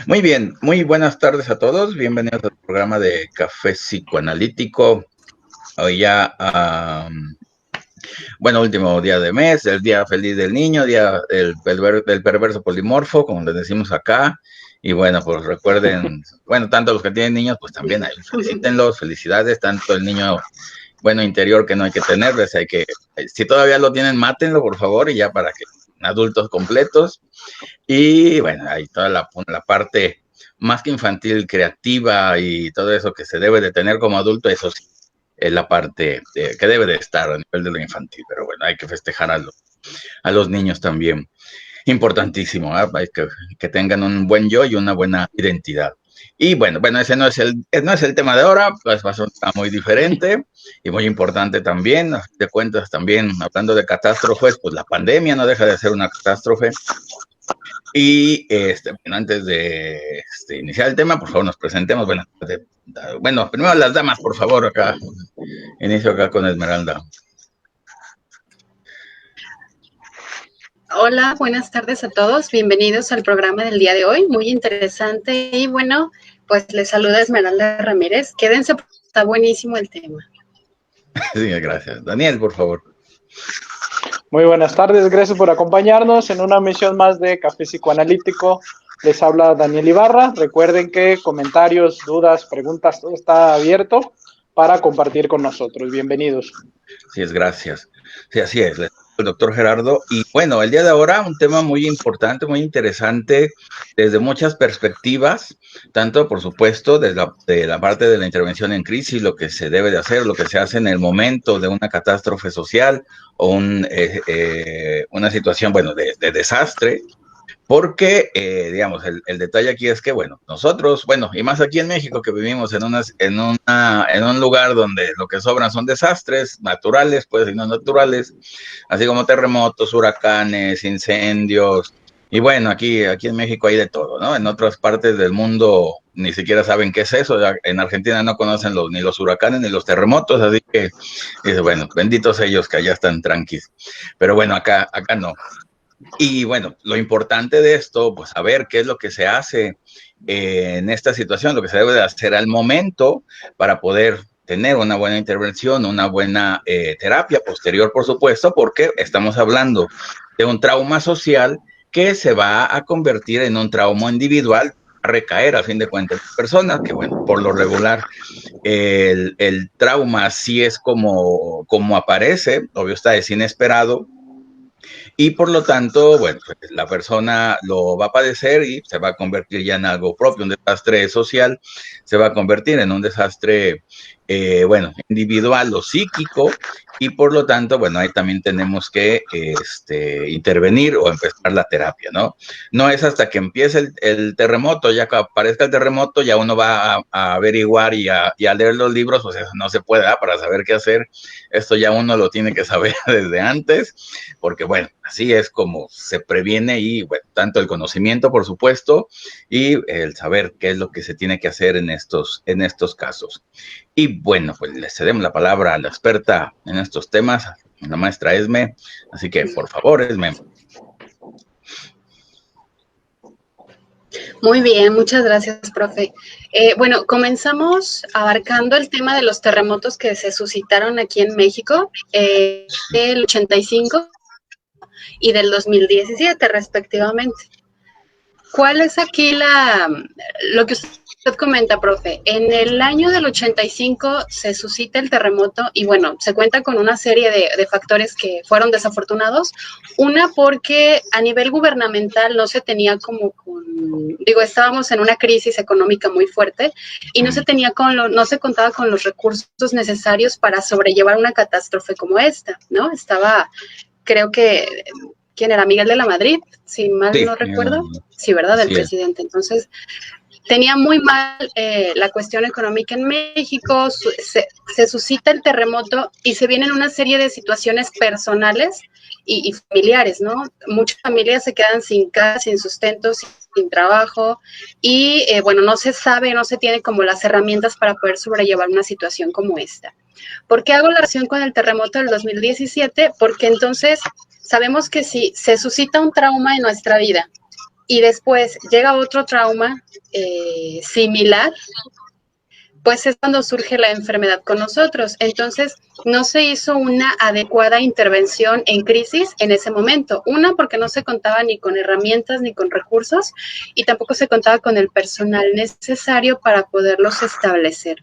Muy bien, muy buenas tardes a todos. Bienvenidos al programa de Café Psicoanalítico. Hoy ya, bueno, último día de mes, el día feliz del niño, día del perverso polimorfo, como les decimos acá. Y bueno, pues recuerden, bueno, tanto los que tienen niños, pues también ahí felicítenlos, felicidades, tanto el niño, bueno, interior que no hay que tenerles, hay que, si todavía lo tienen, mátenlo, por favor, y ya para que adultos completos. Y bueno, hay toda la parte más que infantil, creativa y todo eso que se debe de tener como adulto, eso sí, es la parte que debe de estar a nivel de lo infantil. Pero bueno, hay que festejar a los niños también. Importantísimo, ¿eh? Hay que tengan un buen yo y una buena identidad. Y bueno, ese no es el tema de ahora, pues va a ser muy diferente y muy importante también. A fin de cuentas, también hablando de catástrofes, pues la pandemia no deja de ser una catástrofe. Y bueno, antes de iniciar el tema, por favor, nos presentemos. Bueno, primero las damas, por favor, acá. Inicio acá con Esmeralda. Hola, buenas tardes a todos. Bienvenidos al programa del día de hoy. Muy interesante. Y bueno, pues les saluda Esmeralda Ramírez. Quédense, está buenísimo el tema. Sí, gracias. Daniel, por favor. Muy buenas tardes, gracias por acompañarnos en una emisión más de Café Psicoanalítico. Les habla Daniel Ibarra. Recuerden que comentarios, dudas, preguntas, todo está abierto para compartir con nosotros. Bienvenidos. Sí, gracias. Sí, así es. El doctor Gerardo. Y bueno, el día de ahora un tema muy importante, muy interesante desde muchas perspectivas, tanto por supuesto de la parte de la intervención en crisis, lo que se debe de hacer, lo que se hace en el momento de una catástrofe social o una situación, bueno, de desastre. Porque, digamos, el detalle aquí es que, bueno, nosotros, bueno, y más aquí en México, que vivimos en un lugar donde lo que sobran son desastres naturales, pues, y no naturales, así como terremotos, huracanes, incendios, y bueno, aquí en México hay de todo, ¿no? En otras partes del mundo ni siquiera saben qué es eso, en Argentina no conocen ni los huracanes ni los terremotos, así que, dice, bueno, benditos ellos que allá están tranquis, pero bueno, acá no. Y bueno, lo importante de esto, pues saber qué es lo que se hace en esta situación, lo que se debe de hacer al momento para poder tener una buena intervención, una buena terapia posterior, por supuesto, porque estamos hablando de un trauma social que se va a convertir en un trauma individual, a recaer a fin de cuentas en personas, que bueno, por lo regular el trauma sí es como aparece, obvio está, es inesperado, y por lo tanto, bueno, pues la persona lo va a padecer y se va a convertir ya en algo propio, un desastre social, se va a convertir en un desastre, bueno, individual o psíquico, y por lo tanto, bueno, ahí también tenemos que intervenir o empezar la terapia, ¿no? No es hasta que empiece el terremoto, ya que aparezca el terremoto, ya uno va a averiguar y a leer los libros, pues eso no se puede, ¿verdad? Para saber qué hacer, esto ya uno lo tiene que saber desde antes, porque bueno, así es como se previene y bueno, tanto el conocimiento, por supuesto, y el saber qué es lo que se tiene que hacer en estos casos. Y bueno, pues le cedemos la palabra a la experta en estos temas, la maestra Esme, así que por favor, Esme. Muy bien, muchas gracias, profe. Bueno, comenzamos abarcando el tema de los terremotos que se suscitaron aquí en México, del 85 y del 2017, respectivamente. ¿Cuál es aquí lo que usted comenta, profe? En el año del 85 se suscita el terremoto y bueno, se cuenta con una serie de factores que fueron desafortunados. Una, porque a nivel gubernamental no se tenía estábamos en una crisis económica muy fuerte y no se contaba con los recursos necesarios para sobrellevar una catástrofe como esta, ¿no? Creo que, ¿quién era? Miguel de la Madrid, si mal no recuerdo. Sí, ¿verdad? Del presidente. Entonces, tenía muy mal la cuestión económica en México, se suscita el terremoto y se vienen una serie de situaciones personales y familiares, ¿no? Muchas familias se quedan sin casa, sin sustento, sin trabajo y, bueno, no se sabe, no se tiene como las herramientas para poder sobrellevar una situación como esta. ¿Por qué hago la relación con el terremoto del 2017? Porque entonces sabemos que si se suscita un trauma en nuestra vida y después llega otro trauma similar, pues es cuando surge la enfermedad con nosotros. Entonces, no se hizo una adecuada intervención en crisis en ese momento. Una, porque no se contaba ni con herramientas ni con recursos y tampoco se contaba con el personal necesario para poderlos establecer.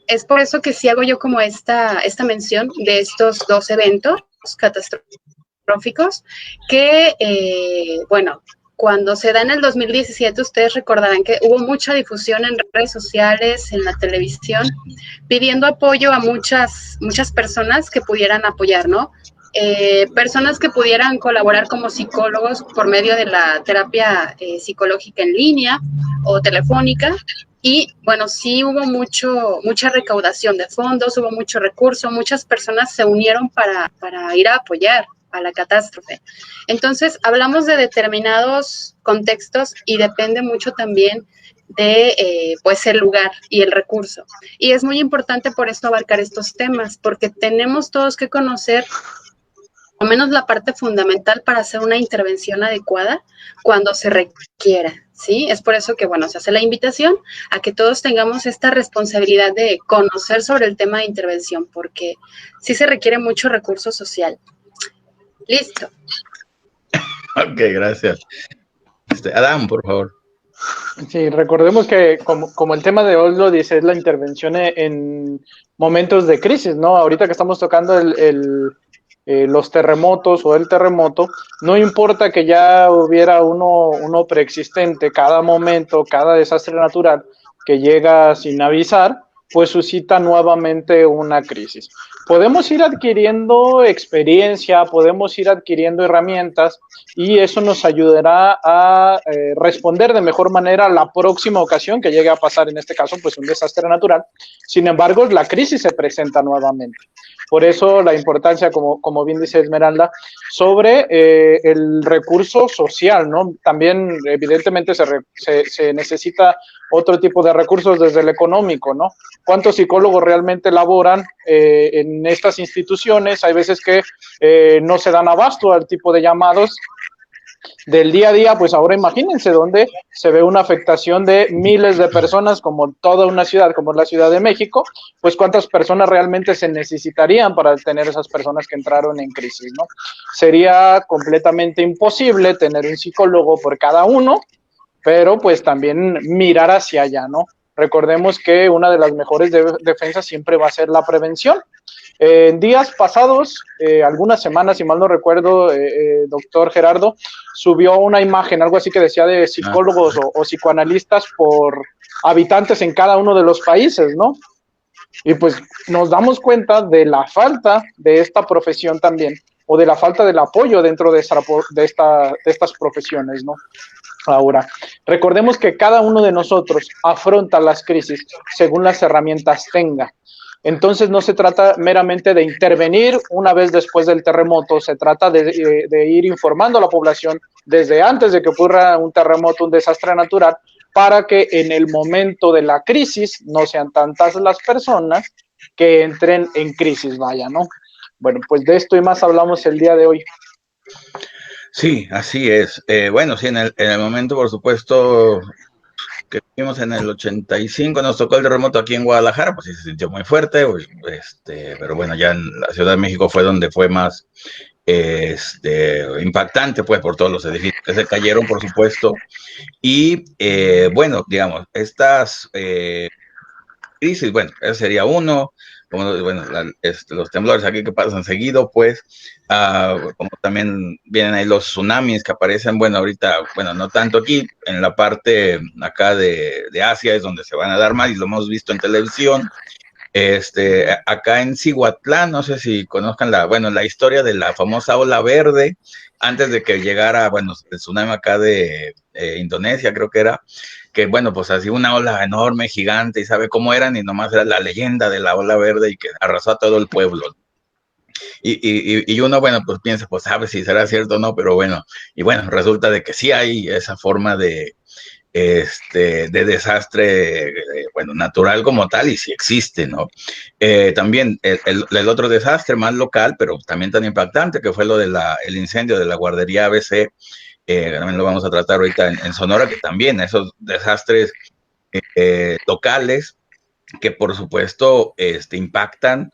Es por eso que sí hago yo como esta mención de estos dos eventos catastróficos que, bueno, cuando se da en el 2017, ustedes recordarán que hubo mucha difusión en redes sociales, en la televisión, pidiendo apoyo a muchas personas que pudieran apoyar, ¿no? Personas que pudieran colaborar como psicólogos por medio de la terapia psicológica en línea o telefónica. Y bueno, sí hubo mucha recaudación de fondos, hubo mucho recurso, muchas personas se unieron para ir a apoyar a la catástrofe. Entonces, hablamos de determinados contextos y depende mucho también de pues el lugar y el recurso. Y es muy importante por esto abarcar estos temas, porque tenemos todos que conocer al menos la parte fundamental para hacer una intervención adecuada cuando se requiera, ¿sí? Es por eso que, bueno, se hace la invitación a que todos tengamos esta responsabilidad de conocer sobre el tema de intervención, porque sí se requiere mucho recurso social. Listo. Ok, gracias. Adam, por favor. Sí, recordemos que como el tema de hoy lo dice, es la intervención en momentos de crisis, ¿no? Ahorita que estamos tocando los terremotos o el terremoto, no importa que ya hubiera uno preexistente, cada momento, cada desastre natural que llega sin avisar, pues suscita nuevamente una crisis. Podemos ir adquiriendo experiencia, podemos ir adquiriendo herramientas y eso nos ayudará a responder de mejor manera a la próxima ocasión que llegue a pasar, en este caso, pues un desastre natural. Sin embargo, la crisis se presenta nuevamente. Por eso la importancia, como bien dice Esmeralda, sobre el recurso social, ¿no? También, evidentemente, se necesita otro tipo de recursos desde el económico, ¿no? ¿Cuántos psicólogos realmente laboran en estas instituciones? Hay veces que no se dan abasto al tipo de llamados del día a día, pues ahora imagínense donde se ve una afectación de miles de personas, como toda una ciudad, como la Ciudad de México, pues cuántas personas realmente se necesitarían para tener esas personas que entraron en crisis, ¿no? Sería completamente imposible tener un psicólogo por cada uno, pero pues también mirar hacia allá, ¿no? Recordemos que una de las mejores defensas siempre va a ser la prevención. En días pasados, algunas semanas, si mal no recuerdo, doctor Gerardo, subió una imagen, algo así que decía de psicólogos o psicoanalistas por habitantes en cada uno de los países, ¿no? Y pues nos damos cuenta de la falta de esta profesión también, o de la falta del apoyo dentro de estas profesiones, ¿no? Ahora, recordemos que cada uno de nosotros afronta las crisis según las herramientas tenga. Entonces no se trata meramente de intervenir una vez después del terremoto, se trata de ir informando a la población desde antes de que ocurra un terremoto, un desastre natural, para que en el momento de la crisis no sean tantas las personas que entren en crisis, vaya, ¿no? Bueno, pues de esto y más hablamos el día de hoy. Sí, así es. Bueno, sí, en el momento, por supuesto, que vimos en el 85, nos tocó el terremoto aquí en Guadalajara, pues sí se sintió muy fuerte, pues, pero bueno, ya en la Ciudad de México fue donde fue más impactante, pues, por todos los edificios que se cayeron, por supuesto. Y bueno, digamos, estas crisis, bueno, ese sería uno. Como, bueno, los temblores aquí que pasan seguido, pues, como también vienen ahí los tsunamis que aparecen, bueno, ahorita, bueno, no tanto aquí, en la parte acá de Asia es donde se van a dar más y lo hemos visto en televisión. Acá en Cihuatlán, no sé si conozcan la historia de la famosa ola verde, antes de que llegara, bueno, el tsunami acá de Indonesia, creo que era, que bueno, pues así una ola enorme, gigante, y sabe cómo eran, y nomás era la leyenda de la ola verde y que arrasó a todo el pueblo. y uno, bueno, pues piensa, pues sabe si será cierto o no, pero bueno, y bueno, resulta de que sí hay esa forma de desastre, bueno, natural como tal, y sí existe, ¿no? También el otro desastre más local, pero también tan impactante, que fue lo de el incendio de la guardería ABC, también lo vamos a tratar ahorita en Sonora, que también esos desastres locales que por supuesto impactan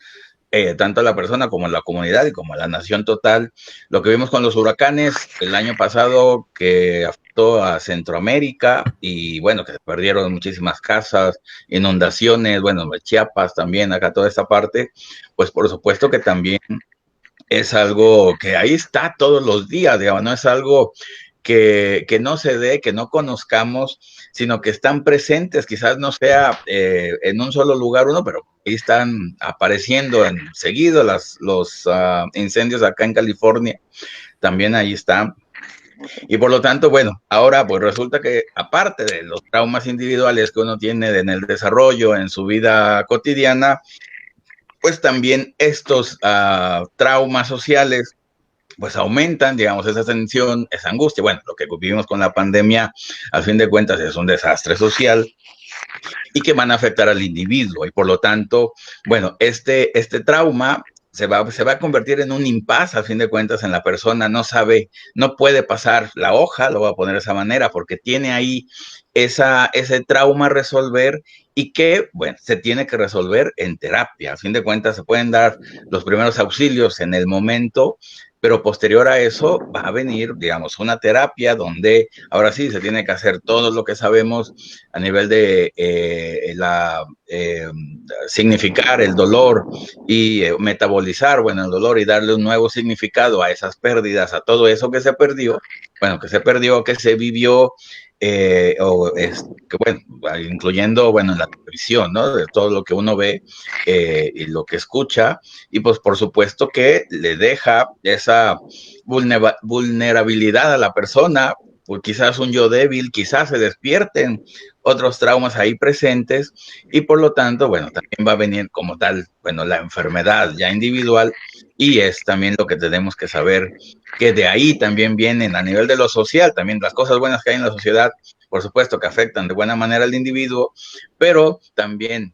tanto a la persona como a la comunidad y como a la nación total. Lo que vimos con los huracanes el año pasado que afectó a Centroamérica y bueno, que se perdieron muchísimas casas, inundaciones, bueno, Chiapas también, acá toda esta parte, pues por supuesto que también es algo que ahí está todos los días, digamos, no es algo que no se dé, que no conozcamos, sino que están presentes, quizás no sea en un solo lugar uno, pero ahí están apareciendo seguido los incendios acá en California, también ahí están. Y por lo tanto, bueno, ahora pues resulta que aparte de los traumas individuales que uno tiene en el desarrollo, en su vida cotidiana, pues también estos traumas sociales pues aumentan, digamos, esa tensión, esa angustia. Bueno, lo que vivimos con la pandemia, al fin de cuentas, es un desastre social y que van a afectar al individuo. Y por lo tanto, bueno, este trauma se va a convertir en un impasse, al fin de cuentas, en la persona. No sabe, no puede pasar la hoja, lo voy a poner de esa manera, porque tiene ahí ese trauma a resolver y que, bueno, se tiene que resolver en terapia. A fin de cuentas, se pueden dar los primeros auxilios en el momento, pero posterior a eso va a venir, digamos, una terapia donde ahora sí se tiene que hacer todo lo que sabemos a nivel de significar el dolor y metabolizar, bueno, el dolor y darle un nuevo significado a esas pérdidas, a todo eso que se perdió, bueno, que se perdió, que se vivió, que bueno, incluyendo, bueno, en la televisión, ¿no? De todo lo que uno ve y lo que escucha, y pues por supuesto que le deja esa vulnerabilidad a la persona, pues quizás un yo débil, quizás se despierten otros traumas ahí presentes y por lo tanto, bueno, también va a venir como tal, bueno, la enfermedad ya individual y es también lo que tenemos que saber que de ahí también vienen a nivel de lo social, también las cosas buenas que hay en la sociedad, por supuesto que afectan de buena manera al individuo, pero también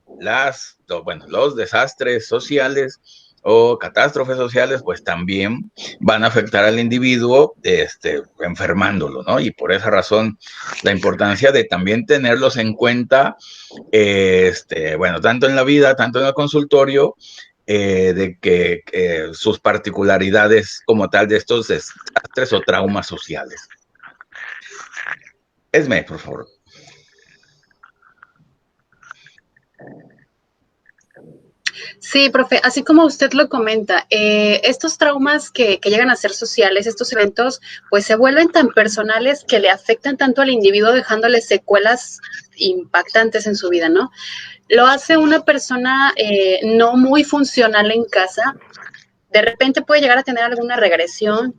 los desastres sociales o catástrofes sociales, pues también van a afectar al individuo, enfermándolo, ¿no? Y por esa razón, la importancia de también tenerlos en cuenta, bueno, tanto en la vida, tanto en el consultorio, de que sus particularidades como tal de estos desastres o traumas sociales. Esme, por favor. Sí, profe, así como usted lo comenta, estos traumas que llegan a ser sociales, estos eventos, pues se vuelven tan personales que le afectan tanto al individuo, dejándole secuelas impactantes en su vida, ¿no? Lo hace una persona no muy funcional en casa, de repente puede llegar a tener alguna regresión,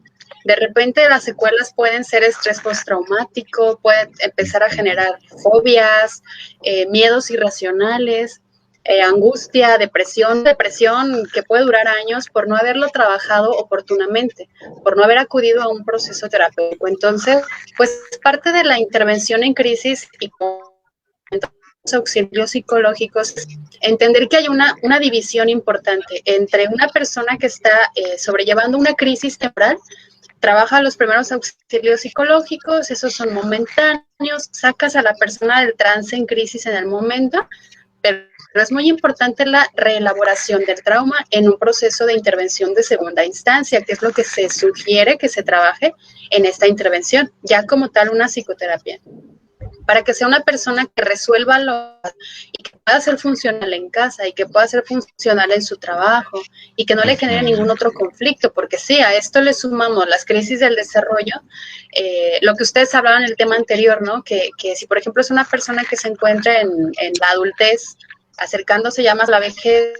de repente las secuelas pueden ser estrés postraumático, puede empezar a generar fobias, miedos irracionales, angustia, depresión que puede durar años por no haberlo trabajado oportunamente, por no haber acudido a un proceso terapéutico. Entonces, pues parte de la intervención en crisis y auxilios psicológicos, entender que hay una división importante entre una persona que está sobrellevando una crisis temporal, trabaja los primeros auxilios psicológicos, esos son momentáneos, sacas a la persona del trance en crisis en el momento, pero es muy importante la reelaboración del trauma en un proceso de intervención de segunda instancia, que es lo que se sugiere que se trabaje en esta intervención, ya como tal una psicoterapia, para que sea una persona que resuelva y que pueda ser funcional en casa y que pueda ser funcional en su trabajo y que no le genere ningún otro conflicto, porque sí, a esto le sumamos las crisis del desarrollo, lo que ustedes hablaban en el tema anterior, ¿no? Que si, por ejemplo, es una persona que se encuentra en la adultez, acercándose ya más a la vejez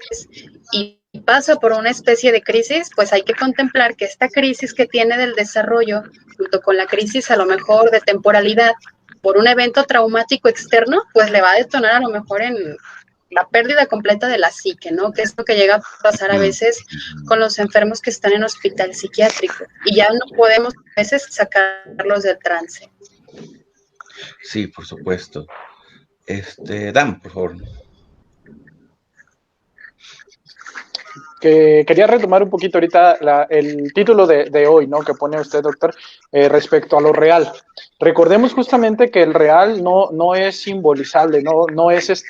y pasa por una especie de crisis, pues hay que contemplar que esta crisis que tiene del desarrollo, junto con la crisis a lo mejor de temporalidad, por un evento traumático externo, pues le va a detonar a lo mejor en la pérdida completa de la psique, ¿no? Que es lo que llega a pasar a veces con los enfermos que están en hospital psiquiátrico y ya no podemos a veces sacarlos del trance. Sí, por supuesto. Dan, por favor. Que quería retomar un poquito ahorita el título de hoy, ¿no? Que pone usted, doctor, respecto a lo real. Recordemos justamente que el real no es simbolizable, no es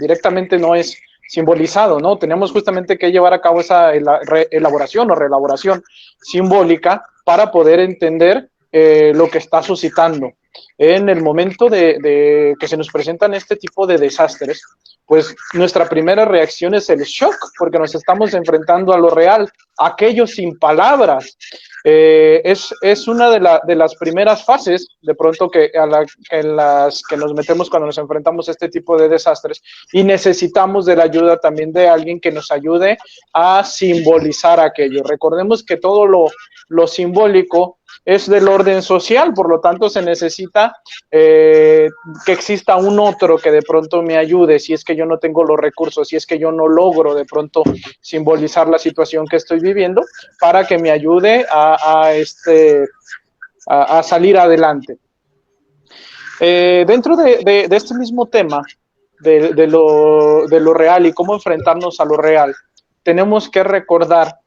directamente no es simbolizado, ¿no? Tenemos justamente que llevar a cabo esa elaboración o reelaboración simbólica para poder entender lo que está suscitando. En el momento de que se nos presentan este tipo de desastres, pues nuestra primera reacción es el shock, porque nos estamos enfrentando a lo real, aquello sin palabras. Es una de las primeras fases, de pronto, en las que nos metemos cuando nos enfrentamos a este tipo de desastres, y necesitamos de la ayuda también de alguien que nos ayude a simbolizar aquello. Recordemos que todo lo simbólico es del orden social, por lo tanto se necesita que exista un otro que de pronto me ayude si es que yo no tengo los recursos, si es que yo no logro de pronto simbolizar la situación que estoy viviendo, para que me ayude a salir adelante. Dentro de este mismo tema de lo real y cómo enfrentarnos a lo real, tenemos que recordar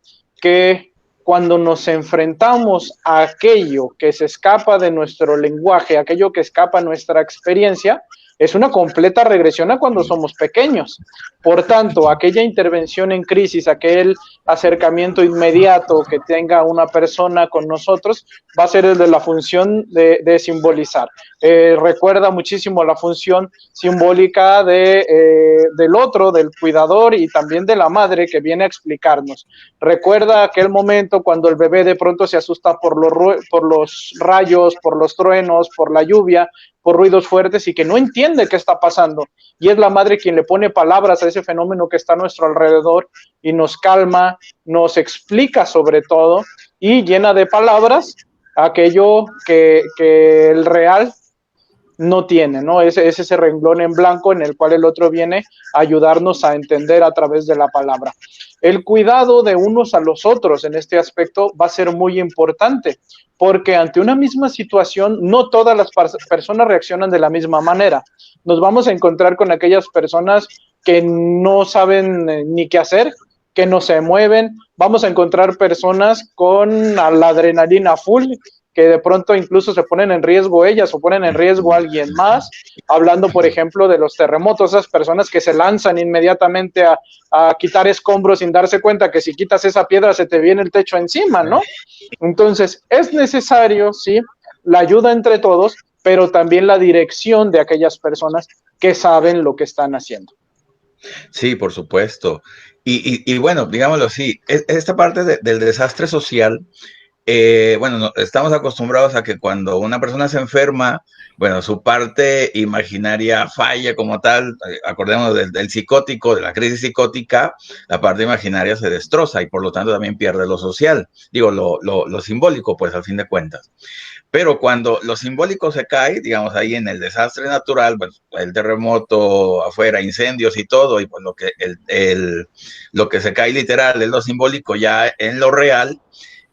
que cuando nos enfrentamos a aquello que se escapa de nuestro lenguaje, aquello que escapa de nuestra experiencia, es una completa regresión a cuando somos pequeños. Por tanto, aquella intervención en crisis, aquel acercamiento inmediato que tenga una persona con nosotros, va a ser el de la función de simbolizar. Recuerda muchísimo la función simbólica del otro, del cuidador y también de la madre que viene a explicarnos. Recuerda aquel momento cuando el bebé de pronto se asusta por los rayos, por los truenos, por la lluvia, por ruidos fuertes y que no entiende qué está pasando. Y es la madre quien le pone palabras a ese fenómeno que está a nuestro alrededor y nos calma, nos explica sobre todo y llena de palabras aquello que el real no tiene, ¿no? Es ese renglón en blanco en el cual el otro viene a ayudarnos a entender a través de la palabra. El cuidado de unos a los otros en este aspecto va a ser muy importante, porque ante una misma situación no todas las personas reaccionan de la misma manera. Nos vamos a encontrar con aquellas personas que no saben ni qué hacer, que no se mueven. Vamos a encontrar personas con la adrenalina full, que de pronto incluso se ponen en riesgo ellas o ponen en riesgo a alguien más, hablando por ejemplo de los terremotos, esas personas que se lanzan inmediatamente a quitar escombros sin darse cuenta que si quitas esa piedra se te viene el techo encima, ¿no? Entonces es necesario, sí, la ayuda entre todos, pero también la dirección de aquellas personas que saben lo que están haciendo. Sí, por supuesto. Y bueno, digámoslo así, esta parte del desastre social, bueno, estamos acostumbrados a que cuando una persona se enferma, bueno, su parte imaginaria falla como tal. Acordemos del psicótico, de la crisis psicótica, la parte imaginaria se destroza y por lo tanto también pierde lo social, digo, lo simbólico, pues al fin de cuentas. Pero cuando lo simbólico se cae, digamos, ahí en el desastre natural, pues, el terremoto afuera, incendios y todo, y pues lo que se cae literal es lo simbólico ya en lo real.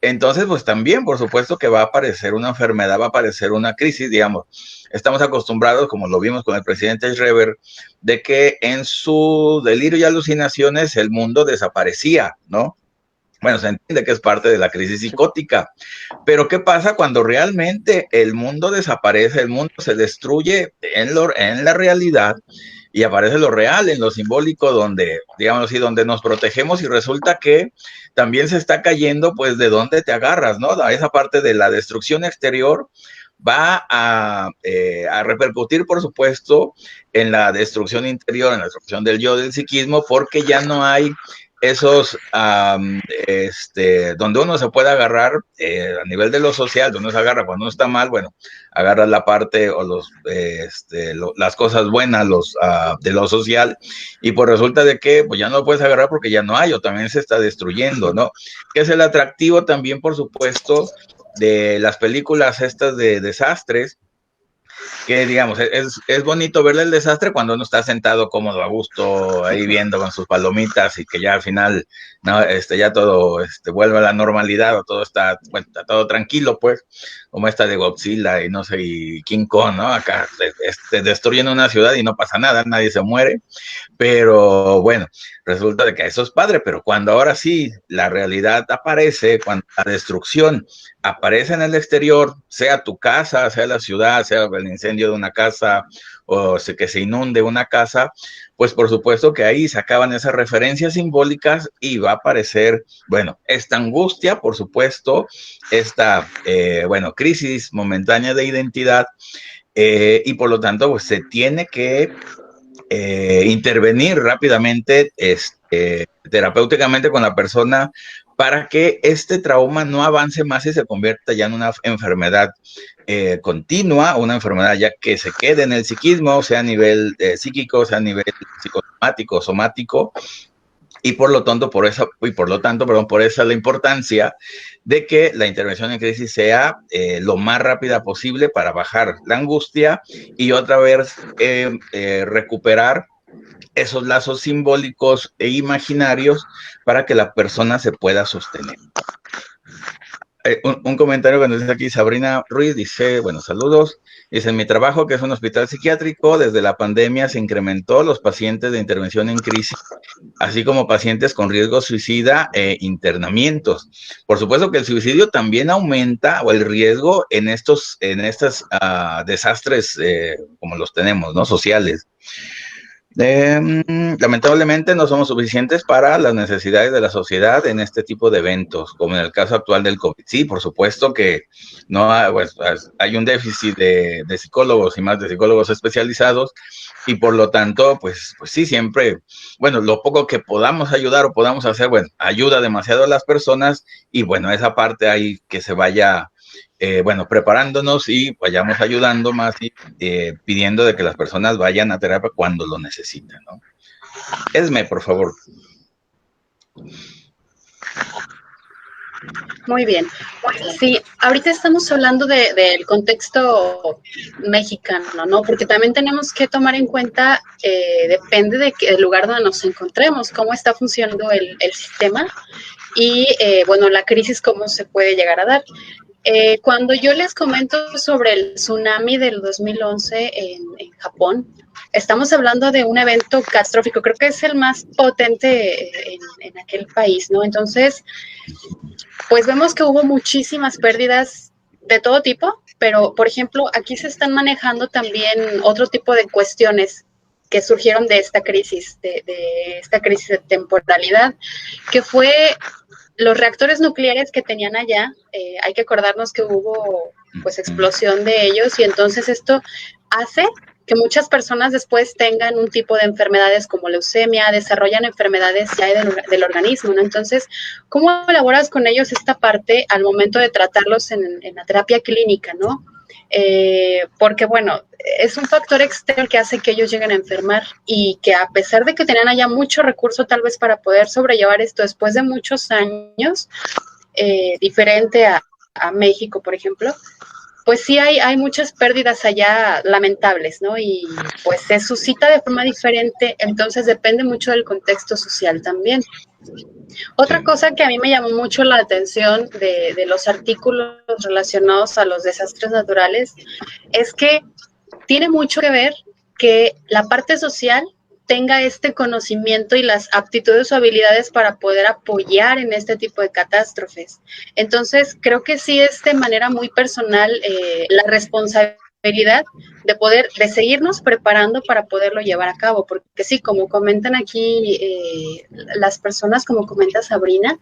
Entonces, pues también, por supuesto que va a aparecer una enfermedad, va a aparecer una crisis, digamos. Estamos acostumbrados, como lo vimos con el presidente Schreber, de que en su delirio y alucinaciones el mundo desaparecía, ¿no? Bueno, se entiende que es parte de la crisis psicótica, pero ¿qué pasa cuando realmente el mundo desaparece, el mundo se destruye en la realidad y aparece lo real, en lo simbólico, donde, digamos así, donde nos protegemos y resulta que también se está cayendo, pues, de dónde te agarras, ¿no? Esa parte de la destrucción exterior va a repercutir, por supuesto, en la destrucción interior, en la destrucción del yo, del psiquismo, porque ya no hay esos, donde uno se puede agarrar a nivel de lo social, donde uno se agarra cuando uno está mal, bueno, agarras la parte o las cosas buenas de lo social, y pues resulta de que pues ya no lo puedes agarrar porque ya no hay, o también se está destruyendo, ¿no? Que es el atractivo también, por supuesto, de las películas estas de desastres, que digamos, es bonito verle el desastre cuando uno está sentado cómodo, a gusto, ahí viendo con sus palomitas y que ya al final, no, ya todo vuelve a la normalidad o todo está, bueno, está todo tranquilo, pues, como esta de Godzilla y no sé, y King Kong, ¿no? Acá destruyen una ciudad y no pasa nada, nadie se muere, pero bueno, resulta de que eso es padre, pero cuando ahora sí la realidad aparece, cuando la destrucción aparece en el exterior, sea tu casa, sea la ciudad, sea el incendio de una casa o que se inunde una casa, pues por supuesto que ahí se acaban esas referencias simbólicas y va a aparecer, bueno, esta angustia, por supuesto, esta, bueno, crisis momentánea de identidad y por lo tanto pues se tiene que intervenir rápidamente terapéuticamente con la persona para que este trauma no avance más y se convierta ya en una enfermedad continua, una enfermedad ya que se quede en el psiquismo, sea a nivel psíquico, sea a nivel psicosomático, somático, y por lo tanto, por eso la importancia de que la intervención en crisis sea lo más rápida posible para bajar la angustia y otra vez recuperar esos lazos simbólicos e imaginarios para que la persona se pueda sostener. Un comentario cuando dice aquí Sabrina Ruiz, dice, bueno, saludos, dice, en mi trabajo, que es un hospital psiquiátrico, desde la pandemia se incrementó los pacientes de intervención en crisis, así como pacientes con riesgo suicida e internamientos. Por supuesto que el suicidio también aumenta, o el riesgo en estos desastres como los tenemos, ¿no? Sociales. Lamentablemente no somos suficientes para las necesidades de la sociedad en este tipo de eventos, como en el caso actual del COVID. Sí, por supuesto que no pues, hay un déficit de psicólogos y más de psicólogos especializados y por lo tanto, pues sí, siempre, bueno, lo poco que podamos ayudar o podamos hacer, bueno, ayuda demasiado a las personas y bueno, esa parte hay que se vaya bueno, preparándonos y vayamos ayudando más y pidiendo de que las personas vayan a terapia cuando lo necesitan, ¿no? Esme, por favor. Muy bien. Sí, ahorita estamos hablando del contexto mexicano, ¿no? Porque también tenemos que tomar en cuenta, depende del lugar donde nos encontremos, cómo está funcionando el sistema y, bueno, la crisis, cómo se puede llegar a dar. Cuando yo les comento sobre el tsunami del 2011 en Japón, estamos hablando de un evento catastrófico, creo que es el más potente en aquel país, ¿no? Entonces, pues vemos que hubo muchísimas pérdidas de todo tipo, pero, por ejemplo, aquí se están manejando también otro tipo de cuestiones que surgieron de esta crisis, de esta crisis de temporalidad, que fue los reactores nucleares que tenían allá. Hay que acordarnos que hubo pues explosión de ellos y entonces esto hace que muchas personas después tengan un tipo de enfermedades como leucemia, desarrollan enfermedades ya del organismo, ¿no? Entonces, ¿cómo elaboras con ellos esta parte al momento de tratarlos en la terapia clínica, ¿no? Porque, bueno, es un factor externo que hace que ellos lleguen a enfermar y que a pesar de que tenían allá mucho recurso tal vez para poder sobrellevar esto después de muchos años, diferente a México, por ejemplo, pues sí hay muchas pérdidas allá lamentables, ¿no? Y pues se suscita de forma diferente, entonces depende mucho del contexto social también. Otra cosa que a mí me llamó mucho la atención de los artículos relacionados a los desastres naturales es que tiene mucho que ver que la parte social tenga este conocimiento y las aptitudes o habilidades para poder apoyar en este tipo de catástrofes. Entonces, creo que sí es de manera muy personal la responsabilidad de seguirnos preparando para poderlo llevar a cabo, porque sí, como comentan aquí las personas, como comenta Sabrina,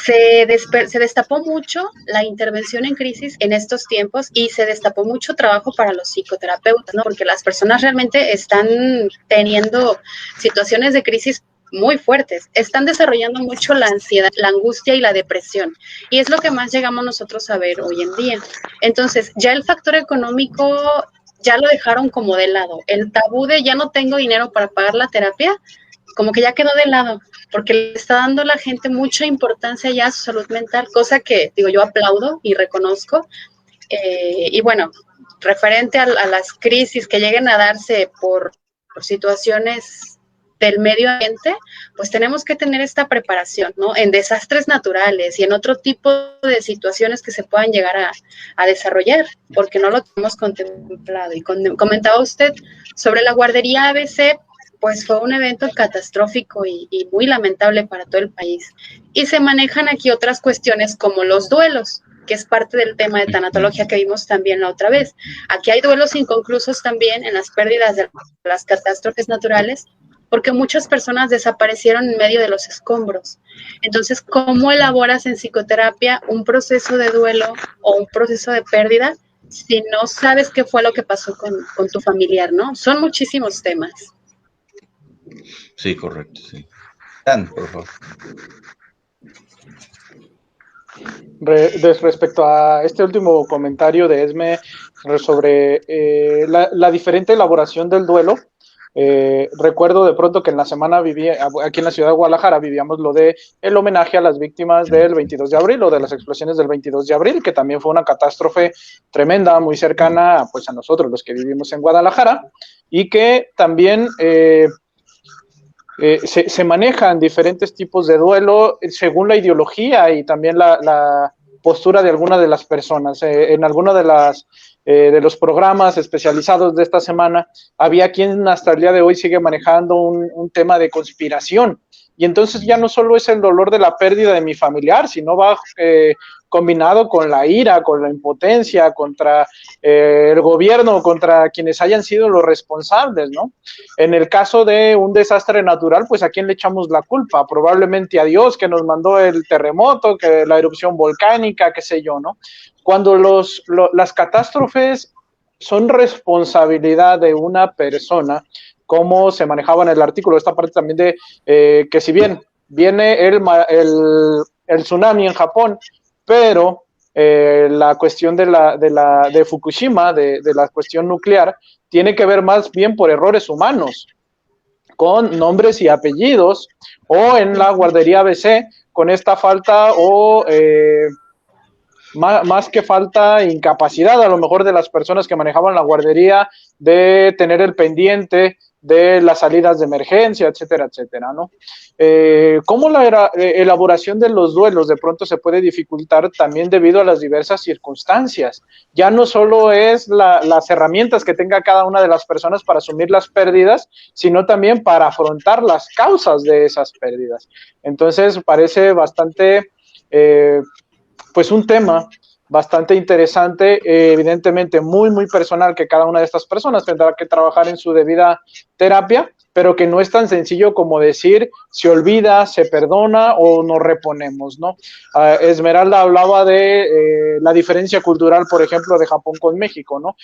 se destapó mucho la intervención en crisis en estos tiempos y se destapó mucho trabajo para los psicoterapeutas, ¿no? Porque las personas realmente están teniendo situaciones de crisis muy fuertes, están desarrollando mucho la ansiedad, la angustia y la depresión, y es lo que más llegamos nosotros a ver hoy en día. Entonces, ya el factor económico ya lo dejaron como de lado, el tabú de ya no tengo dinero para pagar la terapia, como que ya quedó de lado, porque le está dando a la gente mucha importancia ya a su salud mental, cosa que, digo, yo aplaudo y reconozco. Y bueno, referente a las crisis que lleguen a darse por situaciones del medio ambiente, pues tenemos que tener esta preparación, ¿no? En desastres naturales y en otro tipo de situaciones que se puedan llegar a desarrollar, porque no lo tenemos contemplado. Y comentaba usted sobre la guardería ABC, pues fue un evento catastrófico y muy lamentable para todo el país. Y se manejan aquí otras cuestiones como los duelos, que es parte del tema de tanatología que vimos también la otra vez. Aquí hay duelos inconclusos también en las pérdidas de las catástrofes naturales, porque muchas personas desaparecieron en medio de los escombros. Entonces, ¿cómo elaboras en psicoterapia un proceso de duelo o un proceso de pérdida si no sabes qué fue lo que pasó con tu familiar, ¿no? Son muchísimos temas. Sí, correcto, sí. Dan, por favor. Respecto a este último comentario de Esme sobre la diferente elaboración del duelo, recuerdo de pronto que en la semana aquí en la ciudad de Guadalajara vivíamos lo de el homenaje a las víctimas del 22 de abril o de las explosiones del 22 de abril, que también fue una catástrofe tremenda, muy cercana pues a nosotros los que vivimos en Guadalajara, y que también se manejan diferentes tipos de duelo según la ideología y también la postura de alguna de las personas. En alguna de los programas especializados de esta semana, había quien hasta el día de hoy sigue manejando un tema de conspiración. Y entonces ya no solo es el dolor de la pérdida de mi familiar, sino va combinado con la ira, con la impotencia, contra el gobierno, contra quienes hayan sido los responsables, ¿no? En el caso de un desastre natural, pues ¿a quién le echamos la culpa? Probablemente a Dios, que nos mandó el terremoto, que la erupción volcánica, qué sé yo, ¿no? Cuando las catástrofes son responsabilidad de una persona, como se manejaba en el artículo, esta parte también de que si bien viene el tsunami en Japón, pero la cuestión de Fukushima, de la cuestión nuclear, tiene que ver más bien por errores humanos, con nombres y apellidos, o en la guardería ABC, con esta falta o más que falta, incapacidad a lo mejor de las personas que manejaban la guardería de tener el pendiente de las salidas de emergencia, etcétera, etcétera, ¿no? ¿Cómo la elaboración de los duelos de pronto se puede dificultar también debido a las diversas circunstancias? Ya no solo es las herramientas que tenga cada una de las personas para asumir las pérdidas, sino también para afrontar las causas de esas pérdidas. Entonces, parece bastante pues un tema bastante interesante, evidentemente muy, muy personal, que cada una de estas personas tendrá que trabajar en su debida terapia, pero que no es tan sencillo como decir se olvida, se perdona o nos reponemos, ¿no? Esmeralda hablaba de la diferencia cultural, por ejemplo, de Japón con México, ¿no?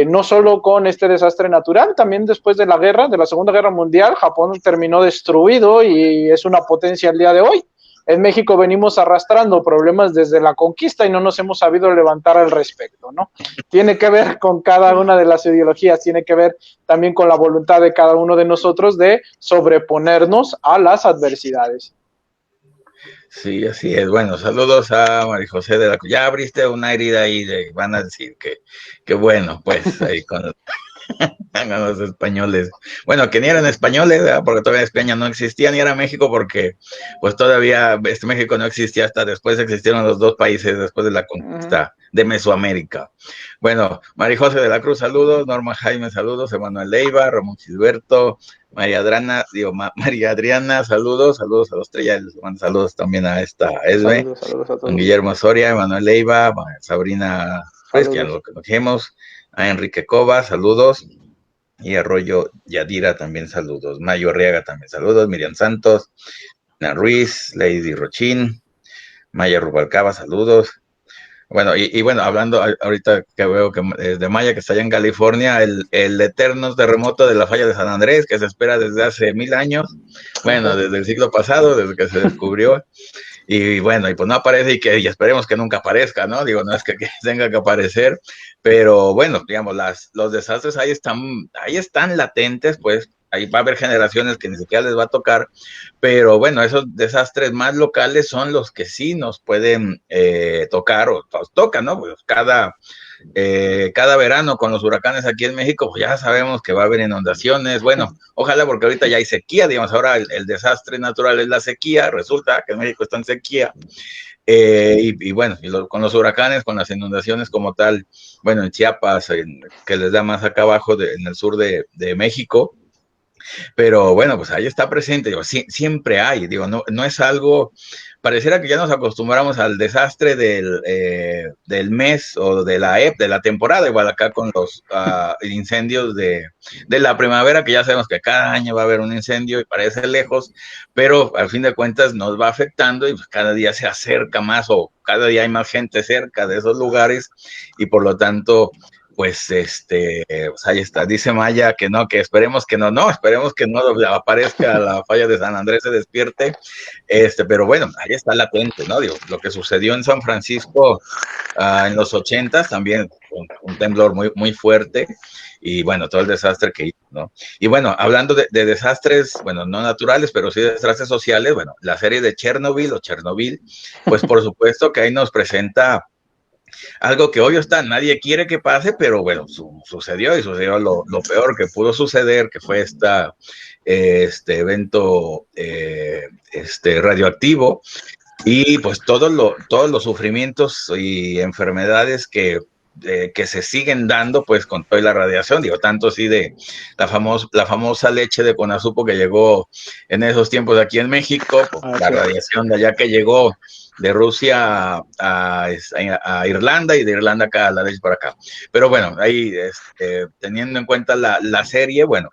No solo con este desastre natural, también después de la guerra, de la Segunda Guerra Mundial, Japón terminó destruido y es una potencia al día de hoy. En México venimos arrastrando problemas desde la conquista y no nos hemos sabido levantar al respecto, ¿no? Tiene que ver con cada una de las ideologías, tiene que ver también con la voluntad de cada uno de nosotros de sobreponernos a las adversidades. Sí, así es. Bueno, saludos a María José de la Cruz. Ya abriste una herida ahí, van a decir que bueno, pues ahí con los españoles. Bueno, que ni eran españoles, ¿verdad? Porque todavía España no existía, ni era México, porque pues todavía México no existía, hasta después existieron los dos países después de la conquista de Mesoamérica. Bueno, María José de la Cruz, saludos. Norma Jaime, saludos. Emanuel Leiva, Ramón Gilberto, María Adriana, saludos a los tres, ya les mando saludos también a Esme, saludos a todos. Guillermo Soria, Emanuel Leiva, Sabrina Fresca, ya lo conocemos, a Enrique Cova, saludos, y Arroyo Yadira también saludos, Mayo Arriaga también saludos, Miriam Santos, Ana Ruiz, Lady Rochín, Maya Rubalcaba, saludos. Bueno, y bueno, hablando ahorita que veo que de Maya, que está allá en California, el eterno terremoto de la falla de San Andrés, que se espera desde hace 1000 años, bueno, desde el siglo pasado, desde que se descubrió, y bueno, y pues no aparece y esperemos que nunca aparezca, ¿no? Digo, no es que tenga que aparecer, pero bueno, digamos, los desastres ahí están latentes, pues ahí va a haber generaciones que ni siquiera les va a tocar, pero bueno, esos desastres más locales son los que sí nos pueden tocar o nos tocan, ¿no? Pues cada verano con los huracanes aquí en México, pues ya sabemos que va a haber inundaciones. Bueno, ojalá, porque ahorita ya hay sequía, digamos, ahora el desastre natural es la sequía, resulta que en México está en sequía. Y bueno, con los huracanes, con las inundaciones como tal, bueno, en Chiapas, que les da más acá abajo en el sur de México, pero bueno, pues ahí está presente, digo, siempre hay, digo, no es algo, pareciera que ya nos acostumbramos al desastre del mes o de la temporada, igual acá con los incendios de la primavera, que ya sabemos que cada año va a haber un incendio y parece lejos, pero al fin de cuentas nos va afectando y pues cada día se acerca más o cada día hay más gente cerca de esos lugares y por lo tanto pues pues ahí está, dice Maya que esperemos que esperemos que no aparezca la falla de San Andrés, se despierte, pero bueno, ahí está latente, ¿no? Digo, lo que sucedió en San Francisco en los 80s, también un temblor muy, muy fuerte, y bueno, todo el desastre que hizo, ¿no? Y bueno, hablando de desastres, bueno, no naturales, pero sí de desastres sociales, bueno, la serie de Chernobyl, pues por supuesto que ahí nos presenta algo que obvio está, nadie quiere que pase, pero bueno, sucedió y sucedió lo peor que pudo suceder, que fue este evento radioactivo y pues todos los sufrimientos y enfermedades que se siguen dando pues con toda la radiación, digo, tanto así de la famosa leche de Conazupo que llegó en esos tiempos aquí en México, pues, la radiación de allá que llegó de Rusia a Irlanda y de Irlanda acá a la leche para acá. Pero bueno, ahí teniendo en cuenta la serie, bueno,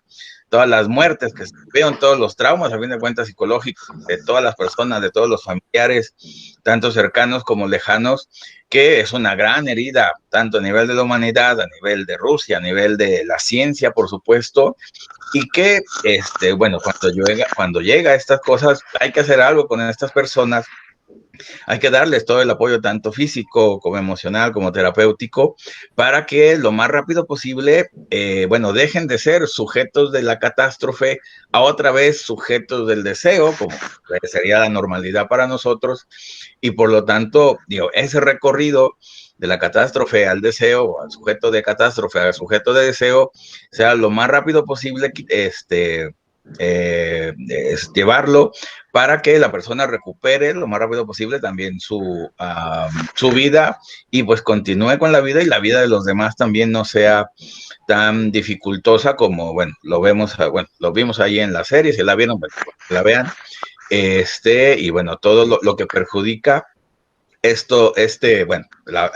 todas las muertes que se vieron, todos los traumas, a fin de cuentas, psicológicos de todas las personas, de todos los familiares, tanto cercanos como lejanos, que es una gran herida, tanto a nivel de la humanidad, a nivel de Rusia, a nivel de la ciencia, por supuesto, y que, bueno, cuando llega a estas cosas, hay que hacer algo con estas personas. Hay que darles todo el apoyo, tanto físico como emocional, como terapéutico, para que lo más rápido posible, bueno, dejen de ser sujetos de la catástrofe a otra vez sujetos del deseo, como sería la normalidad para nosotros, y por lo tanto, digo, ese recorrido de la catástrofe al deseo, al sujeto de catástrofe al sujeto de deseo, sea lo más rápido posible, llevarlo para que la persona recupere lo más rápido posible también su vida y pues continúe con la vida y la vida de los demás también no sea tan dificultosa como, bueno, lo vimos ahí en la serie, si la vieron, pues, la vean, y bueno, todo lo que perjudica bueno,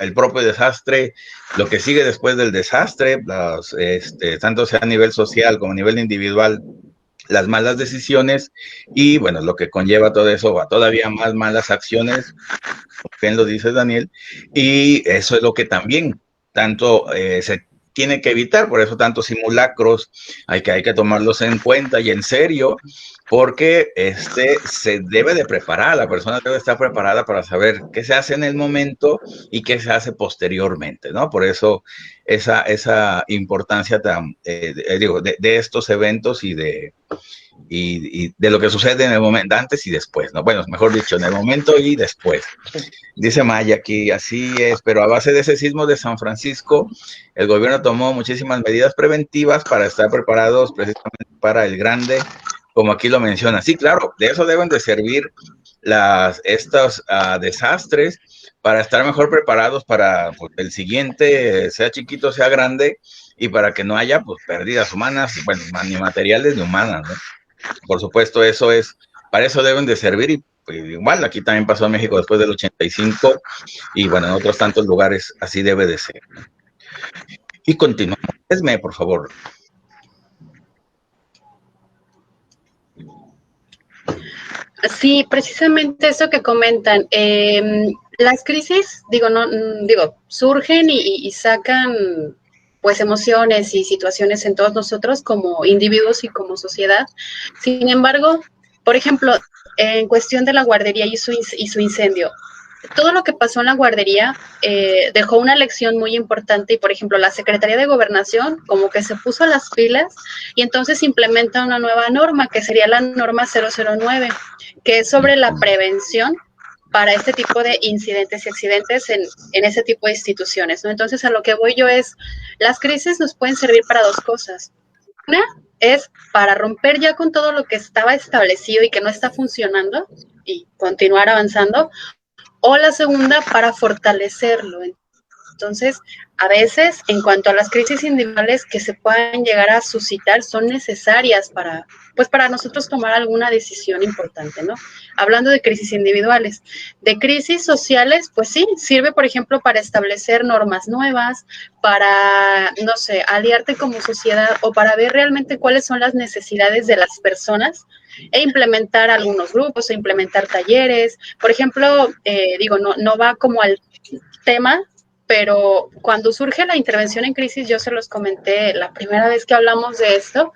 el propio desastre, lo que sigue después del desastre, tanto sea a nivel social como a nivel individual, las malas decisiones y bueno, lo que conlleva todo eso a todavía más malas acciones, bien lo dice Daniel, y eso es lo que también tanto se tiene que evitar, por eso tantos simulacros hay que tomarlos en cuenta y en serio, porque se debe de preparar, la persona debe estar preparada para saber qué se hace en el momento y qué se hace posteriormente, ¿no? Por eso esa importancia de estos eventos y de lo que sucede en el momento, antes y después, ¿no? Bueno, mejor dicho, en el momento y después. Dice Maya aquí, así es, pero a base de ese sismo de San Francisco, el gobierno tomó muchísimas medidas preventivas para estar preparados precisamente para el grande, como aquí lo menciona. Sí, claro, de eso deben de servir estos desastres para estar mejor preparados para pues, el siguiente, sea chiquito, sea grande, y para que no haya pues pérdidas humanas, bueno, ni materiales ni humanas, ¿no? Por supuesto, para eso deben de servir y pues, igual aquí también pasó en México después del 85 y bueno, en otros tantos lugares así debe de ser. Y continuamos. Esme, por favor. Sí, precisamente eso que comentan. Las crisis, surgen y sacan pues emociones y situaciones en todos nosotros como individuos y como sociedad. Sin embargo, por ejemplo, en cuestión de la guardería y su incendio, todo lo que pasó en la guardería dejó una lección muy importante y, por ejemplo, la Secretaría de Gobernación como que se puso las pilas y entonces implementa una nueva norma que sería la norma 009, que es sobre la prevención para este tipo de incidentes y accidentes en ese tipo de instituciones, ¿no? Entonces, a lo que voy yo es, las crisis nos pueden servir para dos cosas. Una es para romper ya con todo lo que estaba establecido y que no está funcionando y continuar avanzando, o la segunda para fortalecerlo. Entonces, a veces, en cuanto a las crisis individuales que se puedan llegar a suscitar, son necesarias para nosotros tomar alguna decisión importante, ¿no? Hablando de crisis individuales. De crisis sociales, pues sí, sirve, por ejemplo, para establecer normas nuevas, para, no sé, aliarte como sociedad o para ver realmente cuáles son las necesidades de las personas e implementar algunos grupos, e implementar talleres. Por ejemplo, no va como al tema, pero cuando surge la intervención en crisis, yo se los comenté la primera vez que hablamos de esto,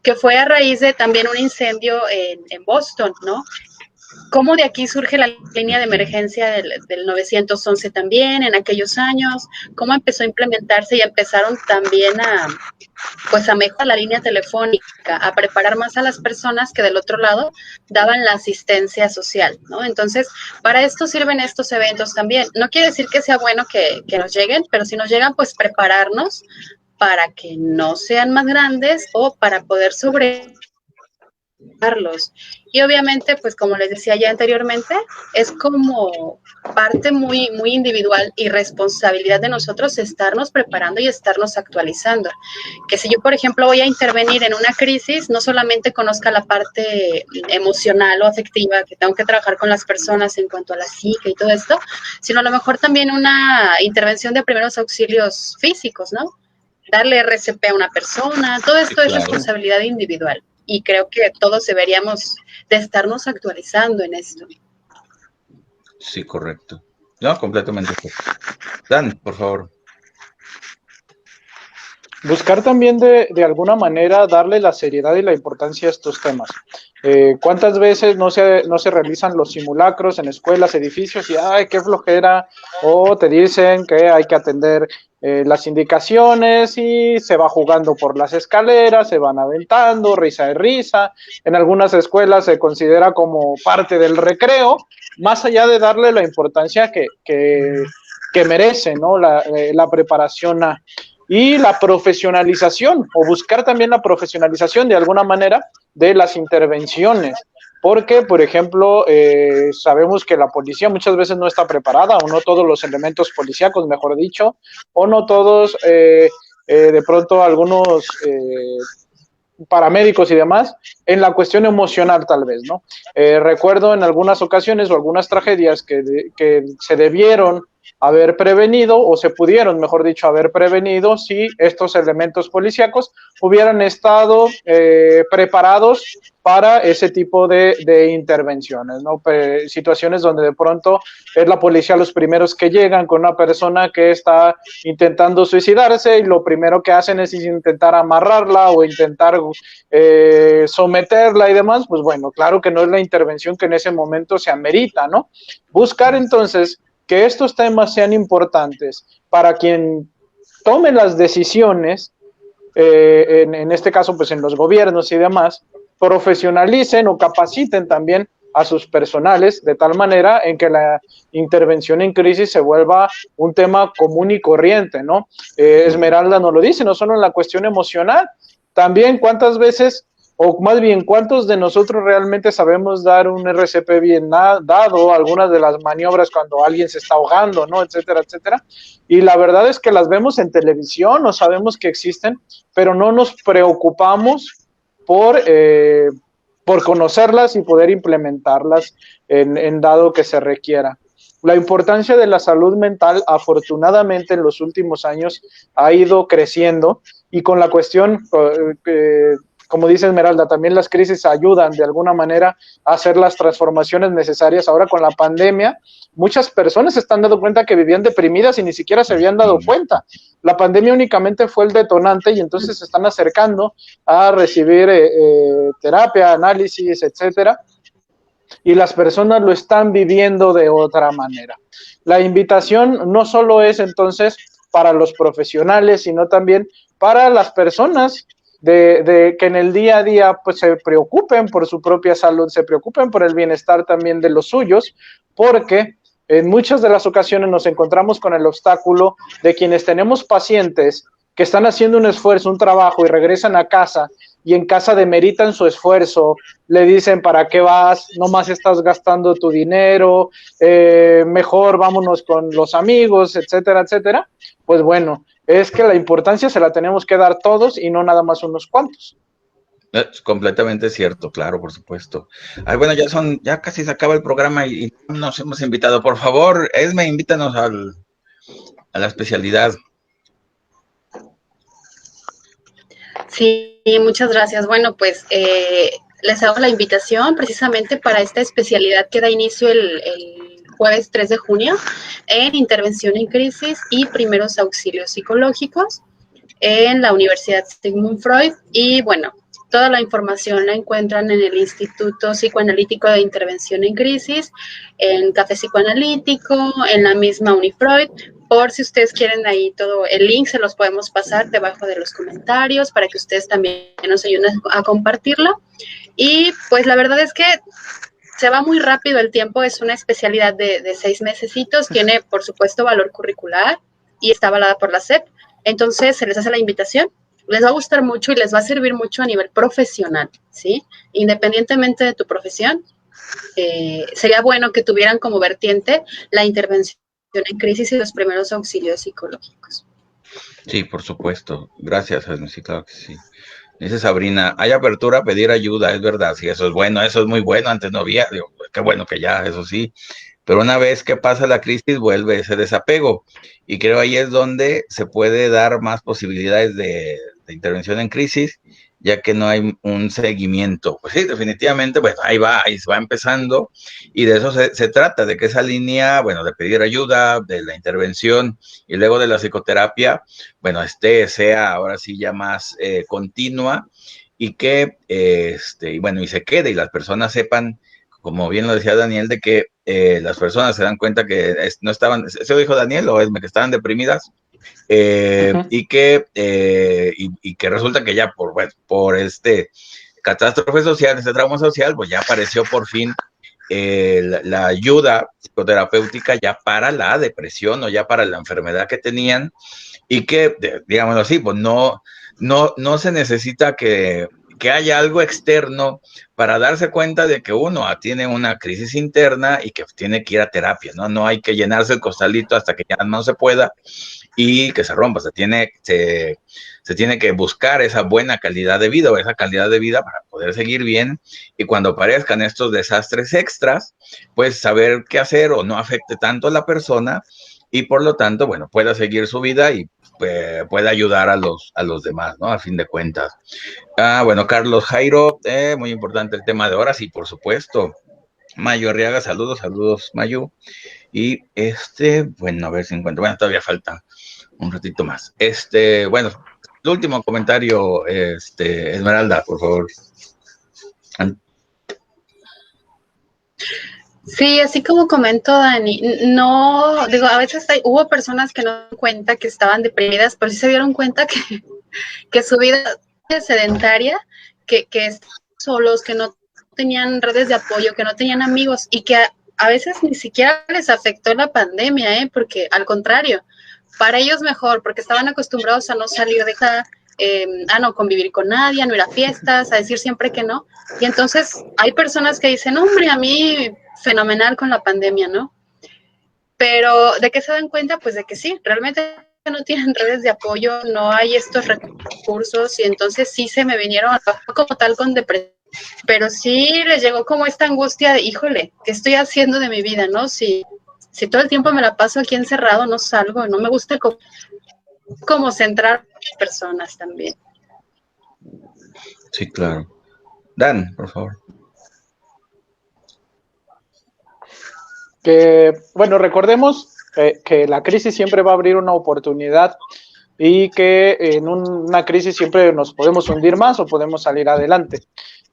que fue a raíz de también un incendio en Boston, ¿no? Cómo de aquí surge la línea de emergencia del 911 también en aquellos años, cómo empezó a implementarse y empezaron también a mejorar la línea telefónica, a preparar más a las personas que del otro lado daban la asistencia social, ¿no? Entonces, para esto sirven estos eventos también. No quiere decir que sea bueno que nos lleguen, pero si nos llegan, pues prepararnos para que no sean más grandes o para poder sobrevivirlos. Y obviamente, pues como les decía ya anteriormente, es como parte muy, muy individual y responsabilidad de nosotros estarnos preparando y estarnos actualizando. Que si yo, por ejemplo, voy a intervenir en una crisis, no solamente conozca la parte emocional o afectiva, que tengo que trabajar con las personas en cuanto a la psique y todo esto, sino a lo mejor también una intervención de primeros auxilios físicos, ¿no? Darle RCP a una persona, todo esto es responsabilidad individual. Y creo que todos deberíamos de estarnos actualizando en esto. Sí, correcto. No, completamente. Dan, por favor. Buscar también de alguna manera darle la seriedad y la importancia a estos temas. ¿Cuántas veces no se realizan los simulacros en escuelas, edificios y ¡ay, qué flojera! O te dicen que hay que atender las indicaciones y se va jugando por las escaleras, se van aventando, risa y risa. En algunas escuelas se considera como parte del recreo, más allá de darle la importancia que merece, ¿no? La preparación y la profesionalización, o buscar también la profesionalización de alguna manera de las intervenciones, porque, por ejemplo, sabemos que la policía muchas veces no está preparada, o no todos los elementos policíacos, mejor dicho, o no todos, de pronto algunos paramédicos y demás, en la cuestión emocional tal vez, ¿no? Recuerdo en algunas ocasiones o algunas tragedias que se debieron haber prevenido, o se pudieron, mejor dicho, haber prevenido si estos elementos policíacos hubieran estado preparados para ese tipo de intervenciones, ¿no? Situaciones donde de pronto es la policía los primeros que llegan con una persona que está intentando suicidarse, y lo primero que hacen es intentar amarrarla o intentar someterla y demás. Pues bueno, claro que no es la intervención que en ese momento se amerita, ¿no? Buscar entonces que estos temas sean importantes para quien tome las decisiones, en este caso pues en los gobiernos y demás, profesionalicen o capaciten también a sus personales de tal manera en que la intervención en crisis se vuelva un tema común y corriente, ¿no? Esmeralda nos lo dice, no solo en la cuestión emocional, también cuántas veces, o más bien, ¿cuántos de nosotros realmente sabemos dar un RCP bien dado, algunas de las maniobras cuando alguien se está ahogando, ¿no? Etcétera, etcétera. Y la verdad es que las vemos en televisión, o sabemos que existen, pero no nos preocupamos por conocerlas y poder implementarlas en dado que se requiera. La importancia de la salud mental, afortunadamente, en los últimos años ha ido creciendo, y con la cuestión, como dice Esmeralda, también las crisis ayudan de alguna manera a hacer las transformaciones necesarias. Ahora con la pandemia, muchas personas se están dando cuenta que vivían deprimidas y ni siquiera se habían dado cuenta. La pandemia únicamente fue el detonante, y entonces se están acercando a recibir terapia, análisis, etcétera, y las personas lo están viviendo de otra manera. La invitación no solo es entonces para los profesionales, sino también para las personas de que en el día a día pues se preocupen por su propia salud, se preocupen por el bienestar también de los suyos, porque en muchas de las ocasiones nos encontramos con el obstáculo de quienes tenemos pacientes que están haciendo un esfuerzo, un trabajo y regresan a casa y en casa demeritan su esfuerzo, le dicen ¿para qué vas? No más estás gastando tu dinero, mejor vámonos con los amigos, etcétera, etcétera. Pues bueno, es que la importancia se la tenemos que dar todos y no nada más unos cuantos. Es completamente cierto, claro, por supuesto. Ay, bueno, ya casi se acaba el programa y nos hemos invitado. Por favor, Esme, invítanos a la especialidad. Sí, muchas gracias. Bueno, pues les hago la invitación precisamente para esta especialidad que da inicio el jueves 3 de junio en intervención en crisis y primeros auxilios psicológicos en la Universidad Sigmund Freud. Y bueno, toda la información la encuentran en el Instituto Psicoanalítico de Intervención en Crisis, en Café Psicoanalítico, en la misma Unifreud. Por si ustedes quieren ahí todo, el link se los podemos pasar debajo de los comentarios para que ustedes también nos ayuden a compartirlo. Y pues la verdad es que se va muy rápido el tiempo, es una especialidad de 6 mesecitos, tiene por supuesto valor curricular y está avalada por la SEP. Entonces se les hace la invitación, les va a gustar mucho y les va a servir mucho a nivel profesional, ¿sí? Independientemente de tu profesión, sería bueno que tuvieran como vertiente la intervención en crisis y los primeros auxilios psicológicos. Sí, por supuesto. Gracias, Esme, sí, claro que sí. Dice Sabrina, hay apertura a pedir ayuda, es verdad, sí, eso es bueno, eso es muy bueno, antes no había, digo, qué bueno que ya, eso sí, pero una vez que pasa la crisis vuelve ese desapego y creo ahí es donde se puede dar más posibilidades de intervención en crisis, ya que no hay un seguimiento. Pues sí, definitivamente, pues ahí va empezando y de eso se trata, de que esa línea, bueno, de pedir ayuda, de la intervención y luego de la psicoterapia, bueno, sea ahora sí ya más continua y que, y bueno, y se quede y las personas sepan, como bien lo decía Daniel, de que las personas se dan cuenta que no estaban, ¿se lo dijo Daniel o Esme, que estaban deprimidas? Y que resulta que ya por catástrofe social, este trauma social, pues ya apareció por fin la ayuda psicoterapéutica ya para la depresión o ya para la enfermedad que tenían y que, digámoslo así, pues no se necesita que haya algo externo para darse cuenta de que uno tiene una crisis interna y que tiene que ir a terapia, ¿no? No hay que llenarse el costalito hasta que ya no se pueda y que se rompa, se tiene que buscar esa buena calidad de vida o esa calidad de vida para poder seguir bien y cuando aparezcan estos desastres extras, pues saber qué hacer o no afecte tanto a la persona y por lo tanto, bueno, pueda seguir su vida y pueda ayudar a los demás, ¿no? A fin de cuentas. Bueno, Carlos Jairo, muy importante el tema de horas y por supuesto, Mayo Arriaga, saludos, Mayo. Y bueno, a ver si encuentro, bueno, todavía falta un ratito más. Bueno, el último comentario, Esmeralda, por favor. Sí, así como comentó Dani, no, digo, a veces hubo personas que no se dieron cuenta que estaban deprimidas, pero sí se dieron cuenta que su vida es sedentaria, que solos, que no tenían redes de apoyo, que no tenían amigos y que a veces ni siquiera les afectó la pandemia, porque al contrario, para ellos mejor, porque estaban acostumbrados a no salir de casa, a no convivir con nadie, a no ir a fiestas, a decir siempre que no. Y entonces hay personas que dicen, hombre, a mí fenomenal con la pandemia, ¿no? Pero ¿de qué se dan cuenta? Pues de que sí, realmente no tienen redes de apoyo, no hay estos recursos y entonces sí se me vinieron como tal con depresión. Pero sí les llegó como esta angustia de, híjole, ¿qué estoy haciendo de mi vida, no? Si todo el tiempo me la paso aquí encerrado, no salgo, no me gusta como centrar a las personas también. Sí, claro. Dan, por favor. Bueno, recordemos que la crisis siempre va a abrir una oportunidad y que en una crisis siempre nos podemos hundir más o podemos salir adelante.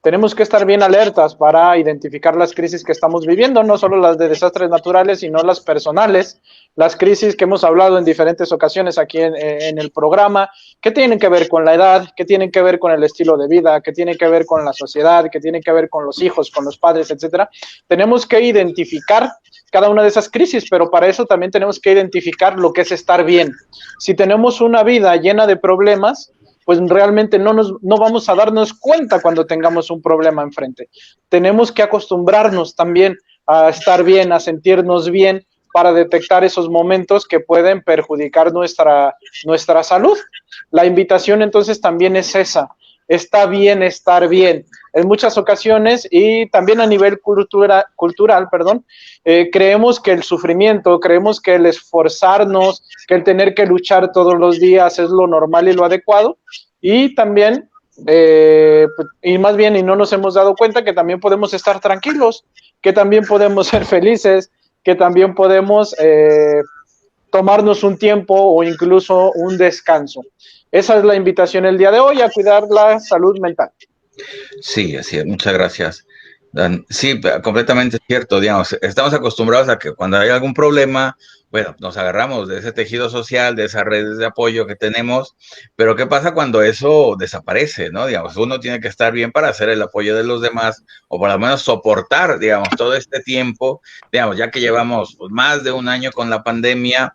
tenemos que estar bien alertas para identificar las crisis que estamos viviendo, no solo las de desastres naturales, sino las personales, las crisis que hemos hablado en diferentes ocasiones aquí en el programa, que tienen que ver con la edad, que tienen que ver con el estilo de vida, que tienen que ver con la sociedad, que tienen que ver con los hijos, con los padres, etcétera. Tenemos que identificar cada una de esas crisis, pero para eso también tenemos que identificar lo que es estar bien. Si tenemos una vida llena de problemas, pues realmente no vamos a darnos cuenta cuando tengamos un problema enfrente. Tenemos que acostumbrarnos también a estar bien, a sentirnos bien, para detectar esos momentos que pueden perjudicar nuestra salud. La invitación entonces también es esa. Está bien estar bien. En muchas ocasiones y también a nivel cultural, creemos que el sufrimiento, creemos que el esforzarnos, que el tener que luchar todos los días es lo normal y lo adecuado, y también, y más bien, y no nos hemos dado cuenta que también podemos estar tranquilos, que también podemos ser felices, que también podemos tomarnos un tiempo o incluso un descanso. Esa es la invitación el día de hoy, a cuidar la salud mental. Sí, así es. Muchas gracias, Dan. Sí, completamente cierto. Digamos, estamos acostumbrados a que cuando hay algún problema, bueno, nos agarramos de ese tejido social, de esas redes de apoyo que tenemos, pero ¿qué pasa cuando eso desaparece, no? Digamos, uno tiene que estar bien para hacer el apoyo de los demás, o por lo menos soportar, digamos, todo este tiempo, digamos, ya que llevamos más de un año con la pandemia,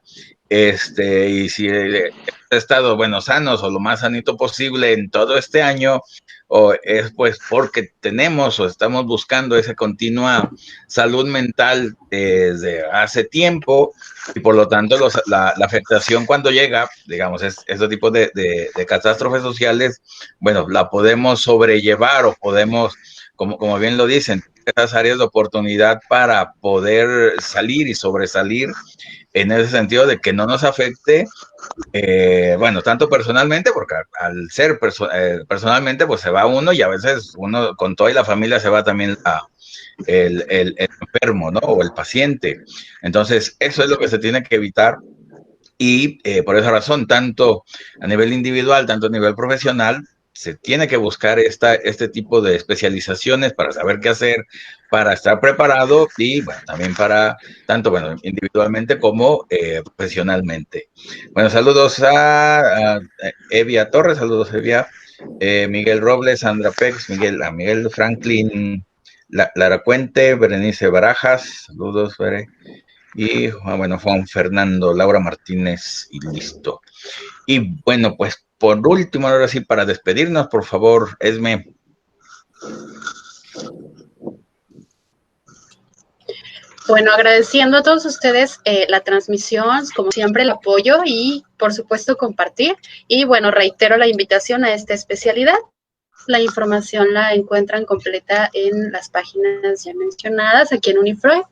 y si he estado, bueno, sanos o lo más sanito posible en todo este año, o es pues porque tenemos o estamos buscando esa continua salud mental desde hace tiempo, y por lo tanto la afectación cuando llega, digamos, este tipo de catástrofes sociales, bueno, la podemos sobrellevar o podemos, como bien lo dicen, esas áreas de oportunidad para poder salir y sobresalir en ese sentido de que no nos afecte, bueno, tanto personalmente, porque al ser personalmente, pues se va uno, y a veces uno con toda la familia se va también el enfermo, ¿no? O el paciente. Entonces, eso es lo que se tiene que evitar, y por esa razón, tanto a nivel individual, tanto a nivel profesional, se tiene que buscar este tipo de especializaciones para saber qué hacer, para estar preparado, y bueno, también para, tanto bueno, individualmente como profesionalmente. Bueno, saludos a Evia Torres, saludos Evia, Miguel Robles, Sandra Pex, Miguel Franklin, Lara Cuente, Berenice Barajas, saludos, Bere. Y bueno, Juan Fernando, Laura Martínez, y listo. Y bueno, pues por último, ahora sí, para despedirnos, por favor, Esme. Bueno, agradeciendo a todos ustedes la transmisión, como siempre el apoyo y por supuesto compartir. Y bueno, reitero la invitación a esta especialidad. La información la encuentran completa en las páginas ya mencionadas aquí en Unifroy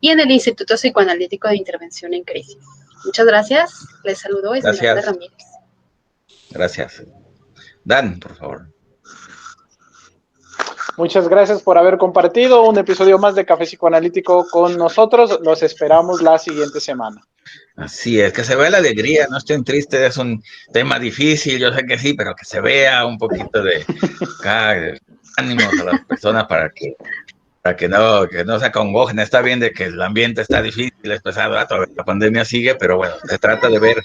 y en el Instituto Psicoanalítico de Intervención en Crisis. Muchas gracias. Les saludo Esmeralda Ramírez. Gracias. Dan, por favor. Muchas gracias por haber compartido un episodio más de Café Psicoanalítico con nosotros. Los esperamos la siguiente semana. Así es, que se vea la alegría, no estén tristes, es un tema difícil, yo sé que sí, pero que se vea un poquito de ánimos a las personas para que no se acongojen. Está bien de que el ambiente está difícil, es pesado, todavía la pandemia sigue, pero bueno, se trata de ver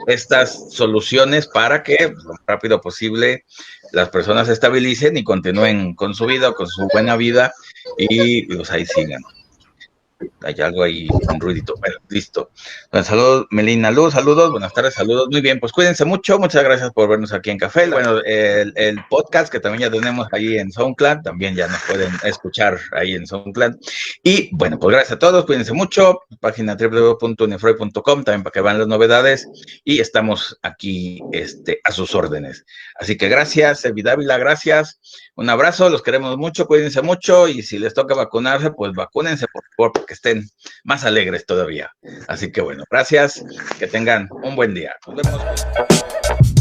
estas soluciones para que lo más rápido posible las personas se estabilicen y continúen con su vida, con su buena vida, y pues ahí sigan. Hay algo ahí, un ruidito. Bueno, listo. Bueno, saludos, Melina Luz, saludos, buenas tardes, saludos. Muy bien, pues cuídense mucho. Muchas gracias por vernos aquí en Café. Bueno, el podcast que también ya tenemos ahí en SoundCloud, también ya nos pueden escuchar ahí en SoundCloud. Y bueno, pues gracias a todos, cuídense mucho. Página www.unifroy.com también para que vean las novedades. Y estamos aquí a sus órdenes. Así que gracias, Evi Dávila, gracias. Un abrazo, los queremos mucho, cuídense mucho, y si les toca vacunarse, pues vacúnense, por favor, porque estén más alegres todavía. Así que bueno, gracias, que tengan un buen día. Nos vemos.